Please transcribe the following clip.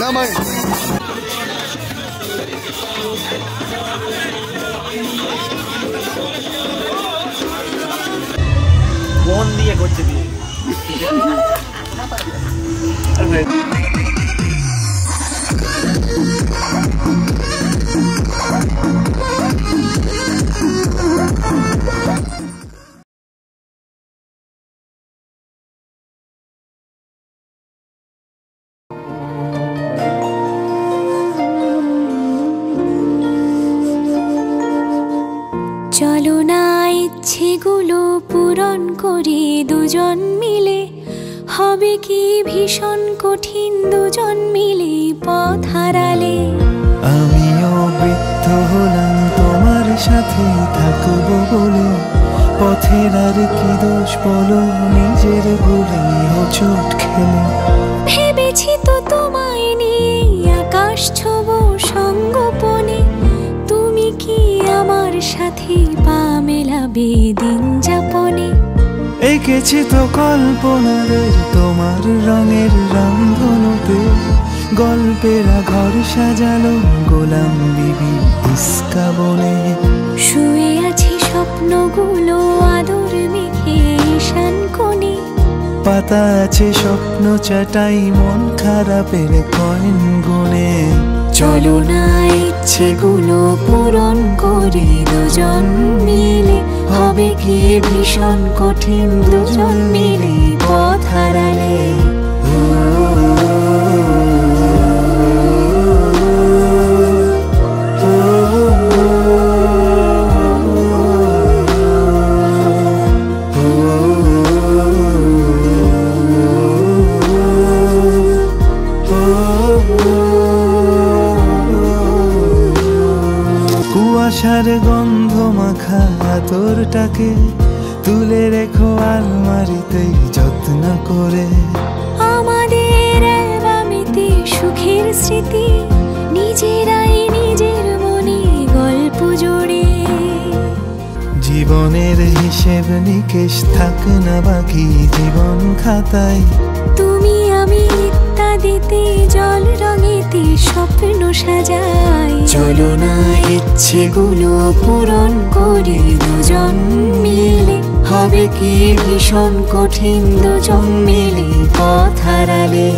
নামাই ফোন দিয়ে করছে দিয়ে চলো না ইচ্ছেগুলো পূরণ করি দুজন মিলে, হবে কি ভীষণ কঠিন দুজন মিলে পথ হারালে। আমিও বৃদ্ধ হলাম তোমার সাথে থাকবো বলে, পথের আর কি দোষ বলো নিজের বলে হোঁচট খেলে। ভেবেছি তো তোমায় নিয়ে আকাশ ছোব সঙ্গোপনে, তুমি কি আমার সাথে পা মেলাবে দিন যাপনে। এঁকেছি তো কল্পনাদের তোমার রঙের রামধনুতে, গল্পেরা ঘর সাজালো গোলাম বিবি ইস্কা বলে। শুয়ে আছি স্বপ্নগুলো আদর মেখে ঈশান কোণে, পাতা আছে স্বপ্ন চাটাই মন খারাপের কয়েন গুনে। চলো না ইচ্ছেগুলো পূরণ করি দুজন মিলে, হবে কি ভীষণ কঠিন দুজন মিলে পথ হারালে। কুয়াশার গন্ধ মাখা আতরটাকে তুলে রেখো আলমারিতেই যত্ন করে। আমাদের অ্যালবামেতে সুখের স্মৃতি, নিজেরাই নিজের মনে গল্প জোড়ে। জীবনের হিসেব নিকেশ থাকে না বাকি জীবন খাতায়, তুমি আমি ইত্যাদিতে জল রঙেতে স্বপ্ন সাজাই। চলো না ইচ্ছেগুলো পূরণ করি দুজন মিলে, হবে কি ভীষণ কঠিন দুজন মিলে পথ হারালে।